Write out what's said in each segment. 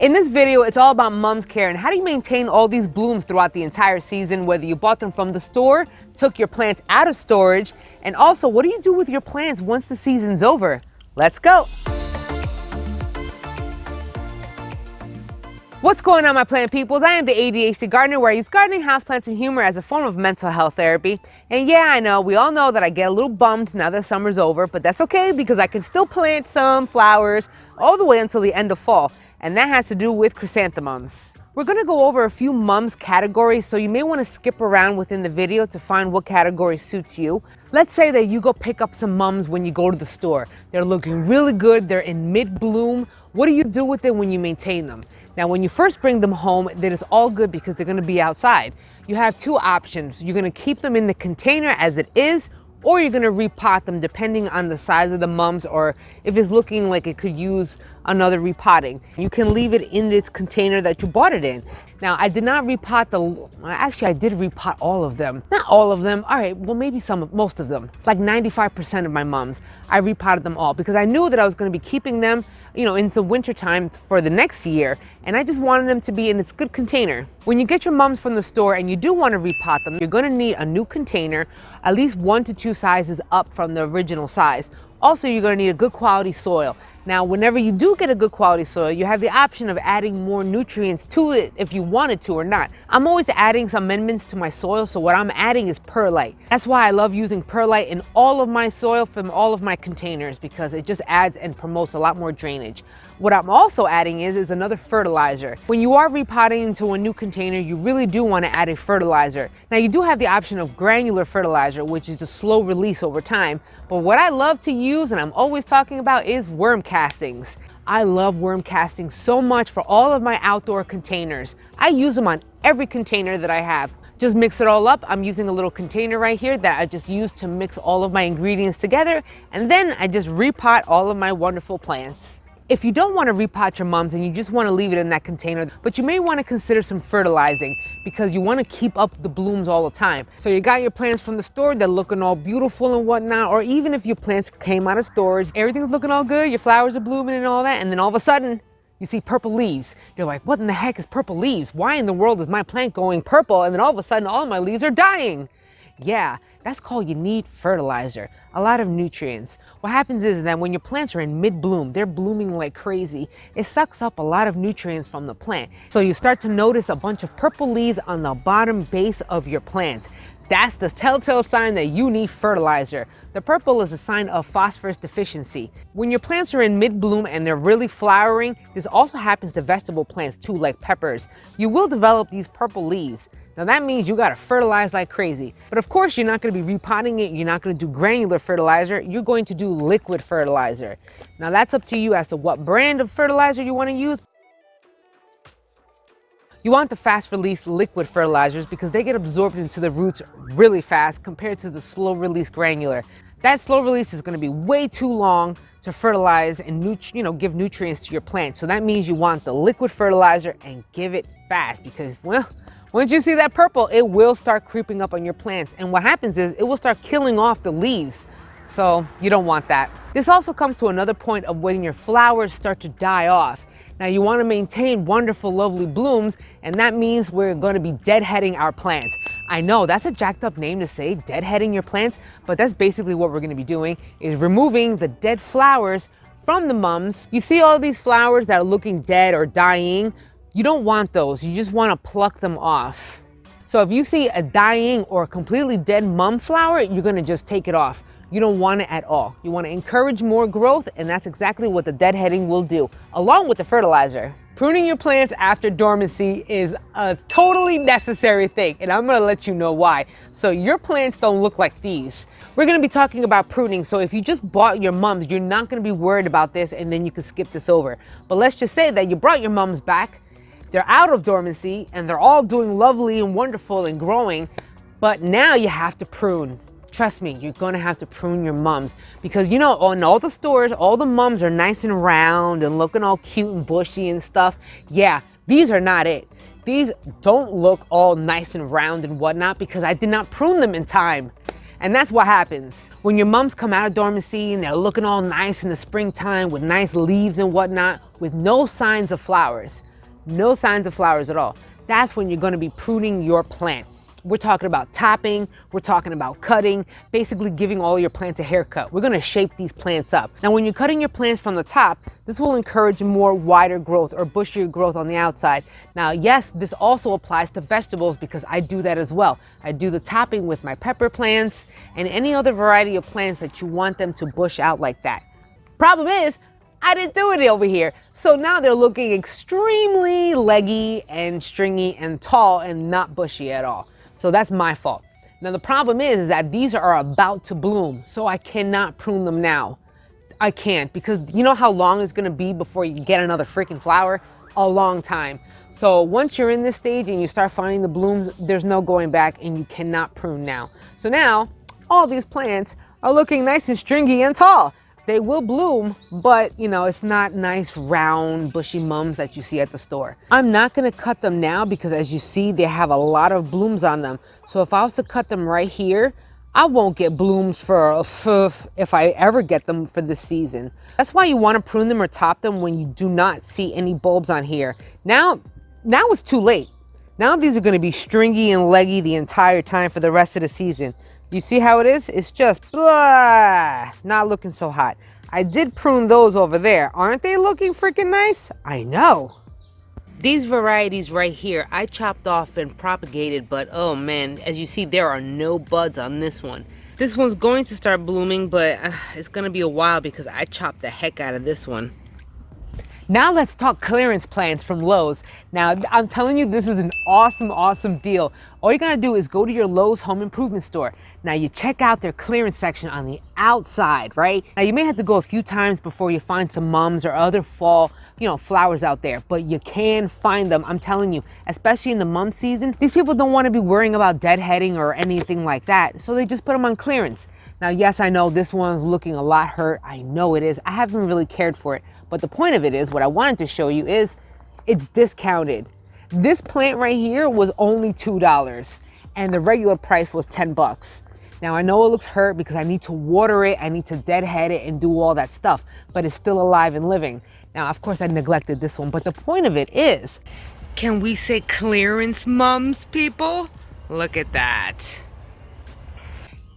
In this video, it's all about mom's care and how do you maintain all these blooms throughout the entire season, whether you bought them from the store, took your plants out of storage, and also what do you do with your plants once the season's over? Let's go. What's going on, my plant peoples? I am the ADHD gardener, where I use gardening, houseplants, and humor as a form of mental health therapy. And yeah, I know, we all know that I get a little bummed now that summer's over, but that's okay because I can still plant some flowers all the way until the end of fall. And that has to do with chrysanthemums. We're gonna go over a few mums categories, so you may wanna skip around within the video to find what category suits you. Let's say that you go pick up some mums when you go to the store. They're looking really good, they're in mid-bloom. What do you do with them when you maintain them? Now, when you first bring them home, that is all good because they're gonna be outside. You have two options. You're gonna keep them in the container as it is, or you're gonna repot them depending on the size of the mums or if it's looking like it could use another repotting. You can leave it in this container that you bought it in. Now, I did not repot actually I did repot all of them. Not all of them, all right, well maybe most of them. Like 95% of my mums, I repotted them all because I knew that I was gonna be keeping them into winter time for the next year, and I just wanted them to be in this good container. When you get your mums from the store and you do want to repot them, you're going to need a new container, at least 1 to 2 sizes up from the original size. Also, you're going to need a good quality soil. Now, whenever you do get a good quality soil, you have the option of adding more nutrients to it if you wanted to or not. I'm always adding some amendments to my soil, so what I'm adding is perlite. That's why I love using perlite in all of my soil from all of my containers, because it just adds and promotes a lot more drainage. What I'm also adding is another fertilizer. When you are repotting into a new container, you really do want to add a fertilizer. Now, you do have the option of granular fertilizer, which is a slow release over time. But what I love to use, and I'm always talking about, is worm castings. I love worm castings so much for all of my outdoor containers. I use them on every container that I have. Just mix it all up. I'm using a little container right here that I just use to mix all of my ingredients together. And then I just repot all of my wonderful plants. If you don't want to repot your mums and you just want to leave it in that container, but you may want to consider some fertilizing because you want to keep up the blooms all the time. So you got your plants from the store, they're looking all beautiful and whatnot, or even if your plants came out of storage, everything's looking all good, your flowers are blooming and all that, and then all of a sudden, you see purple leaves. You're like, what in the heck is purple leaves? Why in the world is my plant going purple? And then all of a sudden, all of my leaves are dying. Yeah, that's called you need fertilizer, a lot of nutrients. What happens is that when your plants are in mid-bloom, they're blooming like crazy, it sucks up a lot of nutrients from the plant. So you start to notice a bunch of purple leaves on the bottom base of your plants. That's the telltale sign that you need fertilizer. The purple is a sign of phosphorus deficiency. When your plants are in mid-bloom and they're really flowering, this also happens to vegetable plants too, like peppers. You will develop these purple leaves. Now that means you gotta fertilize like crazy. But of course, you're not gonna be repotting it, you're not gonna do granular fertilizer, you're going to do liquid fertilizer. Now that's up to you as to what brand of fertilizer you wanna use. You want the fast release liquid fertilizers because they get absorbed into the roots really fast compared to the slow release granular. That slow release is gonna be way too long to fertilize and give nutrients to your plant. So that means you want the liquid fertilizer and give it fast because, well, once you see that purple, it will start creeping up on your plants. And what happens is it will start killing off the leaves. So you don't want that. This also comes to another point of when your flowers start to die off. Now you want to maintain wonderful, lovely blooms, and that means we're going to be deadheading our plants. I know that's a jacked up name to say, deadheading your plants, but that's basically what we're going to be doing, is removing the dead flowers from the mums. You see all these flowers that are looking dead or dying? You don't want those, you just want to pluck them off. So if you see a dying or completely dead mum flower, you're going to just take it off. You don't want it at all. You want to encourage more growth, and that's exactly what the deadheading will do, along with the fertilizer. Pruning your plants after dormancy is a totally necessary thing, and I'm going to let you know why. So your plants don't look like these. We're going to be talking about pruning, so if you just bought your mums, you're not going to be worried about this, and then you can skip this over. But let's just say that you brought your mums back, they're out of dormancy, and they're all doing lovely and wonderful and growing, but now you have to prune. Trust me, you're gonna have to prune your mums because in all the stores, all the mums are nice and round and looking all cute and bushy and stuff. Yeah, these are not it. These don't look all nice and round and whatnot because I did not prune them in time. And that's what happens. When your mums come out of dormancy and they're looking all nice in the springtime with nice leaves and whatnot, with no signs of flowers. no signs of flowers at all, that's when you're going to be pruning your plant. We're talking about topping, we're talking about cutting, basically giving all your plants a haircut. We're gonna shape these plants up. Now, when you're cutting your plants from the top, this will encourage more wider growth or bushier growth on the outside. Now, yes, this also applies to vegetables because I do that as well. I do the topping with my pepper plants and any other variety of plants that you want them to bush out like that. Problem is, I didn't do it over here. So now they're looking extremely leggy and stringy and tall and not bushy at all. So that's my fault. Now the problem is that these are about to bloom, so I cannot prune them now. I can't, because you know how long it's gonna be before you get another freaking flower? A long time. So once you're in this stage and you start finding the blooms, there's no going back and you cannot prune now. So now all these plants are looking nice and stringy and tall. They will bloom, but you know, it's not nice round bushy mums that you see at the store. I'm not gonna cut them now because as you see, they have a lot of blooms on them. So if I was to cut them right here, I won't get blooms for if I ever get them for this season. That's why you wanna prune them or top them when you do not see any bulbs on here. Now it's too late. Now these are gonna be stringy and leggy the entire time for the rest of the season. You see how it is? It's just blah, not looking so hot. I did prune those over there. Aren't they looking freaking nice? I know. These varieties right here, I chopped off and propagated, but oh man, as you see, there are no buds on this one. This one's going to start blooming, but it's gonna be a while because I chopped the heck out of this one. Now let's talk clearance plants from Lowe's. Now, I'm telling you, this is an awesome deal. All you gotta do is go to your Lowe's home improvement store. Now you check out their clearance section on the outside, right? Now you may have to go a few times before you find some mums or other fall, flowers out there, but you can find them. I'm telling you, especially in the mum season, these people don't wanna be worrying about deadheading or anything like that, so they just put them on clearance. Now, yes, I know this one's looking a lot hurt. I know it is. I haven't really cared for it. But the point of it is, what I wanted to show you is it's discounted. This plant right here was only $2 and the regular price was 10 bucks. Now I know it looks hurt because I need to water it, I need to deadhead it and do all that stuff, but it's still alive and living. Now, of course I neglected this one, but the point of it is, can we say clearance mums, people? Look at that.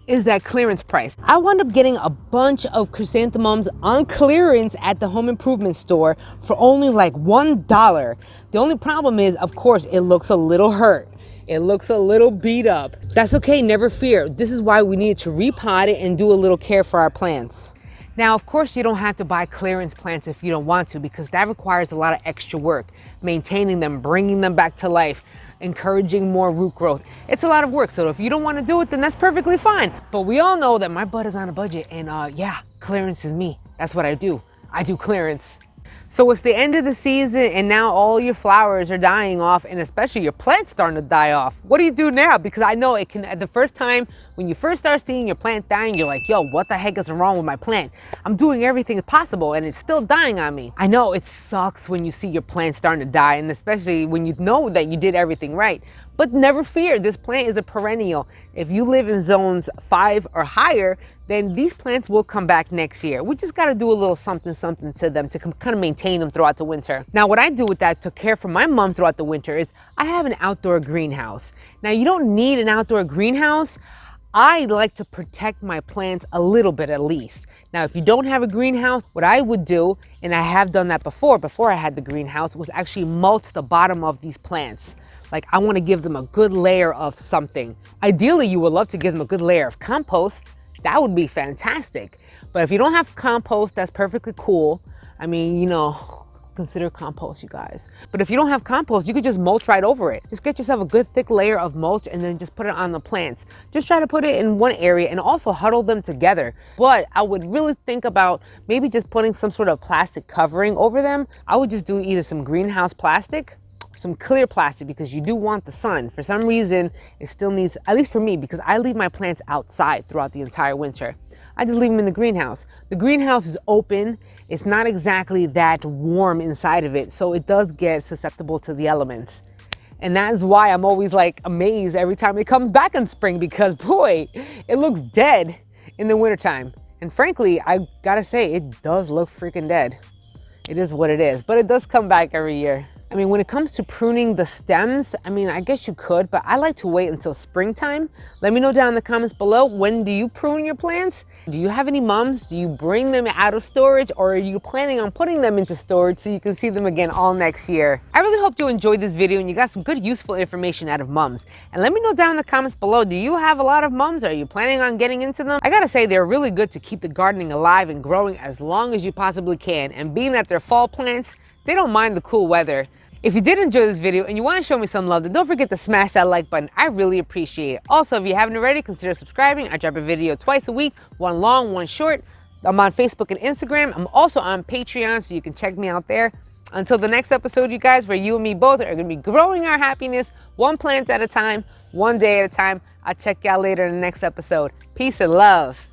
Is that clearance price. I wound up getting a bunch of chrysanthemums on clearance at the home improvement store for only like $1. The only problem is, of course, it looks a little hurt. It looks a little beat up. That's okay, never fear. This is why we need to repot it and do a little care for our plants. Now, of course, you don't have to buy clearance plants if you don't want to, because that requires a lot of extra work, maintaining them, bringing them back to life, encouraging more root growth. It's a lot of work, so if you don't want to do it, then that's perfectly fine. But we all know that my butt is on a budget, and yeah, clearance is me. That's what I do. I do clearance. So it's the end of the season and now all your flowers are dying off, and especially your plants starting to die off. What do you do now? Because I know it can, at the first time, when you first start seeing your plant dying, you're like, yo, what the heck is wrong with my plant? I'm doing everything possible and it's still dying on me. I know it sucks when you see your plant starting to die, and especially when you know that you did everything right. But never fear, this plant is a perennial. If you live in zones 5 or higher, then these plants will come back next year. We just gotta do a little something to them to kind of maintain them throughout the winter. Now, what I do with that to care for my mom throughout the winter is I have an outdoor greenhouse. Now, you don't need an outdoor greenhouse. I like to protect my plants a little bit at least. Now, if you don't have a greenhouse, what I would do, and I have done that before I had the greenhouse, was actually mulch the bottom of these plants. Like, I wanna give them a good layer of something. Ideally, you would love to give them a good layer of compost. That would be fantastic. But if you don't have compost, that's perfectly cool. I mean, consider compost, you guys. But if you don't have compost, you could just mulch right over it. Just get yourself a good thick layer of mulch and then just put it on the plants. Just try to put it in one area and also huddle them together. But I would really think about maybe just putting some sort of plastic covering over them. I would just do either some greenhouse plastic, some clear plastic, because you do want the sun. For some reason, it still needs, at least for me, because I leave my plants outside throughout the entire winter. I just leave them in the greenhouse. The greenhouse is open. It's not exactly that warm inside of it, so it does get susceptible to the elements. And that is why I'm always like amazed every time it comes back in spring, because boy, it looks dead in the wintertime. And frankly, I gotta say, it does look freaking dead. It is what it is, but it does come back every year. I mean, when it comes to pruning the stems, I mean, I guess you could, but I like to wait until springtime. Let me know down in the comments below, when do you prune your plants? Do you have any mums? Do you bring them out of storage, or are you planning on putting them into storage so you can see them again all next year? I really hope you enjoyed this video and you got some good useful information out of mums. And let me know down in the comments below, do you have a lot of mums? Are you planning on getting into them? I gotta say, they're really good to keep the gardening alive and growing as long as you possibly can. And being that they're fall plants, they don't mind the cool weather. If you did enjoy this video and you want to show me some love, then don't forget to smash that like button. I really appreciate it. Also, if you haven't already, consider subscribing. I drop a video twice a week, one long, one short. I'm on Facebook and Instagram. I'm also on Patreon, so you can check me out there. Until the next episode, you guys, where you and me both are going to be growing our happiness one plant at a time, one day at a time. I'll check y'all later in the next episode. Peace and love.